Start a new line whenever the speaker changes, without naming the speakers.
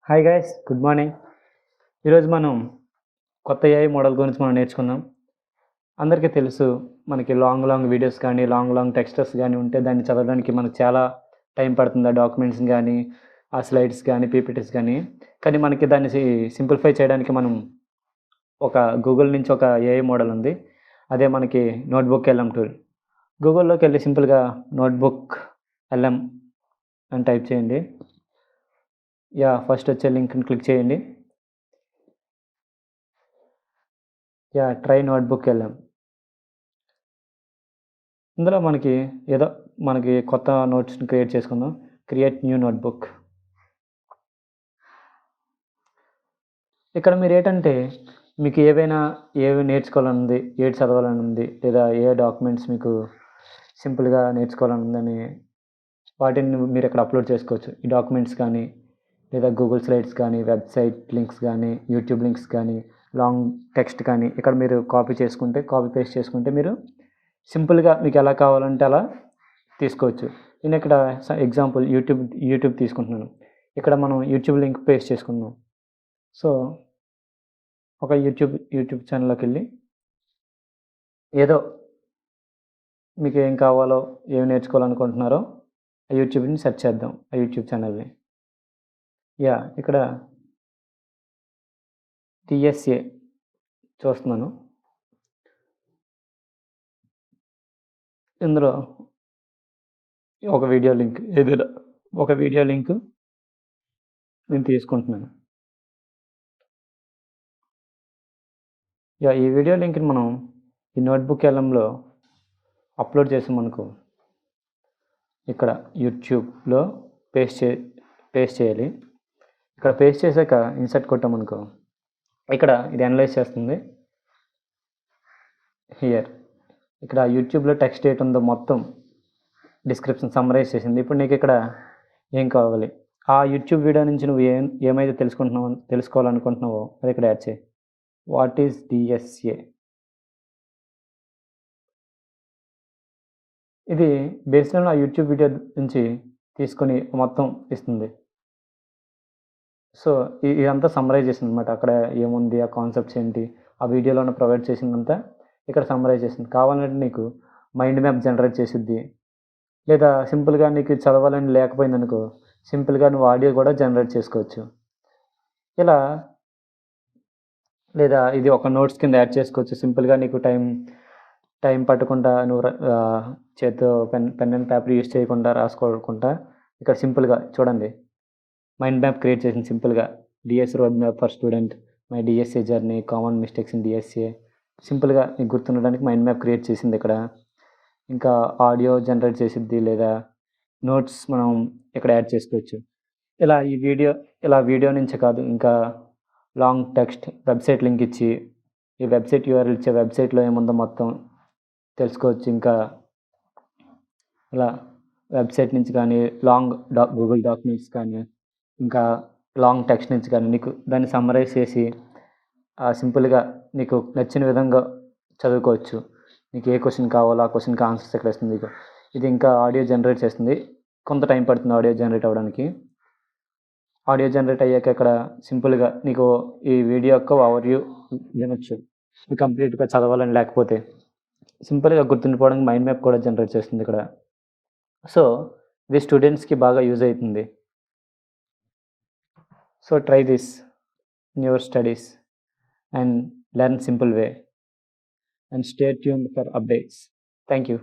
Hi guys, good morning. ఈరోజు మనం కొత్త ఏఐ మోడల్ గురించి మనం నేర్చుకుందాం. అందరికీ తెలుసు, మనకి లాంగ్ వీడియోస్ కానీ లాంగ్ టెక్స్టర్స్ కానీ ఉంటే దాన్ని చదవడానికి మనకు చాలా టైం పడుతుంది. ఆ డాక్యుమెంట్స్ కానీ, ఆ స్లైడ్స్ కానీ, పీపీటీస్ కానీ మనకి దాన్ని సింప్లిఫై చేయడానికి మనం గూగుల్ నుంచి ఒక ఏఐ మోడల్ ఉంది. అదే మనకి నోట్బుక్ ఎల్ఎం టూల్. గూగుల్లోకి వెళ్ళి సింపుల్గా నోట్బుక్ ఎల్ఎం అని టైప్ చేయండి. ఫస్ట్ వచ్చే లింక్ని క్లిక్ చేయండి. Try notebook LM. ఇందులో మనకి కొత్త నోట్స్ని క్రియేట్ చేసుకుందాం. Create new notebook. ఇక్కడ మీరు ఏంటంటే మీకు ఏవి నేర్చుకోవాలని ఉంది, ఏది చదవాలని ఉంది, లేదా ఏ డాక్యుమెంట్స్ మీకు సింపుల్గా నేర్చుకోవాలని ఉందని వాటిని మీరు ఇక్కడ అప్లోడ్ చేసుకోవచ్చు. ఈ డాక్యుమెంట్స్ కానీ, లేదా గూగుల్ స్లైడ్స్ కానీ, వెబ్సైట్ లింక్స్ కానీ, యూట్యూబ్ లింక్స్ కానీ, లాంగ్ టెక్స్ట్ కానీ ఇక్కడ మీరు కాపీ పేస్ట్ చేసుకుంటే మీరు సింపుల్గా మీకు ఎలా కావాలంటే అలా తీసుకోవచ్చు. నేను ఇక్కడ ఎగ్జాంపుల్ యూట్యూబ్ తీసుకుంటున్నాను. ఇక్కడ మనం యూట్యూబ్ లింక్ పేస్ట్ చేసుకుందాం. సో ఒక యూట్యూబ్ ఛానల్లోకి వెళ్ళి ఏదో మీకు ఏం కావాలో, ఏం నేర్చుకోవాలనుకుంటున్నారో ఆ యూట్యూబ్ని సెర్చ్ చేద్దాం. ఆ యూట్యూబ్ ఛానల్ని ఇక్కడ టీఎస్ఏ చూస్తున్నాను. ఇందులో ఒక వీడియో లింక్ నేను తీసుకుంటున్నాను. ఈ వీడియో లింక్ని మనం ఈ నోట్బుక్ ఎల్ఎంలో అప్లోడ్ చేసామనుకో, ఇక్కడ యూట్యూబ్లో పేస్ట్ చేయాలి. ఇక్కడ పేస్ట్ చేశాక ఇన్సర్ట్ కొట్టామనుకో, ఇక్కడ ఇది అనలైజ్ చేస్తుంది. ఇక్కడ యూట్యూబ్లో టెక్స్ట్ ఏటి ఉందో మొత్తం డిస్క్రిప్షన్ సమ్మరైజ్ చేసింది. ఇప్పుడు నీకు ఇక్కడ ఏం కావాలి, ఆ యూట్యూబ్ వీడియో నుంచి నువ్వు ఏమైతే తెలుసుకోవాలనుకుంటున్నావో అది ఇక్కడ యాడ్ చేయి. What is DSA? ఇది బేస్డ్ ఆ యూట్యూబ్ వీడియో నుంచి తీసుకొని మొత్తం ఇస్తుంది. సో ఇదంతా సమ్మరైజ్ చేసింది అనమాట. అక్కడ ఏముంది, ఆ కాన్సెప్ట్స్ ఏంటి, ఆ వీడియోలోనే ప్రొవైడ్ చేసిందంతా ఇక్కడ సమ్మరైజ్ చేసింది. కావాలంటే నీకు మైండ్ మ్యాప్ జనరేట్ చేసిద్ది, లేదా సింపుల్గా నీకు చదవాలని లేకపోయిందనుకో, సింపుల్గా నువ్వు ఆడియో కూడా జనరేట్ చేసుకోవచ్చు. లేదా ఇది ఒక నోట్స్ కింద యాడ్ చేసుకోవచ్చు. సింపుల్గా నీకు టైం పట్టకుండా నువ్వు చేతితో పెన్ అండ్ పేపర్ యూజ్ చేయకుండా రాసుకోకుండా ఇక్కడ సింపుల్గా చూడండి, మైండ్ మ్యాప్ క్రియేట్ చేసింది. సింపుల్గా DSA road map for student, my DSA journey, common mistakes in DSA. సింపుల్గా నీకు గుర్తుండడానికి మైండ్ మ్యాప్ క్రియేట్ చేసింది ఇక్కడ. ఇంకా ఆడియో జనరేట్ చేసిద్ది, లేదా నోట్స్ మనం ఇక్కడ యాడ్ చేసుకోవచ్చు. ఇలా వీడియో నుంచే కాదు, ఇంకా లాంగ్ టెక్స్ట్, వెబ్సైట్ లింక్ ఇచ్చి ఈ వెబ్సైట్ యూఆర్ఎల్ ఇచ్చే వెబ్సైట్లో ఏముందో మొత్తం తెలుసుకోవచ్చు. ఇంకా ఇలా వెబ్సైట్ నుంచి కానీ, గూగుల్ డాక్యుమెంట్స్ కానీ, ఇంకా లాంగ్ టెక్స్ట్ నుంచి కానీ నీకు దాన్ని సమ్మరైజ్ చేసి సింపుల్గా నీకు నచ్చిన విధంగా చదువుకోవచ్చు. నీకు ఏ క్వశ్చన్ కావాలో ఆ క్వశ్చన్కి ఆన్సర్స్ ఇక్కడ వస్తుంది. ఇది ఇంకా ఆడియో జనరేట్ చేస్తుంది. కొంత టైం పడుతుంది ఆడియో జనరేట్ అవ్వడానికి. ఆడియో జనరేట్ అయ్యాక ఇక్కడ సింపుల్గా నీకు ఈ వీడియో యొక్క ఓవర్వ్యూ వినొచ్చు. కంప్లీట్గా చదవాలని లేకపోతే సింపుల్గా గుర్తుండిపోవడానికి మైండ్ మ్యాప్ కూడా జనరేట్ చేస్తుంది ఇక్కడ. సో ఇది స్టూడెంట్స్కి బాగా యూజ్ అవుతుంది. So try this in your studies and learn simple way and stay tuned for updates. Thank you.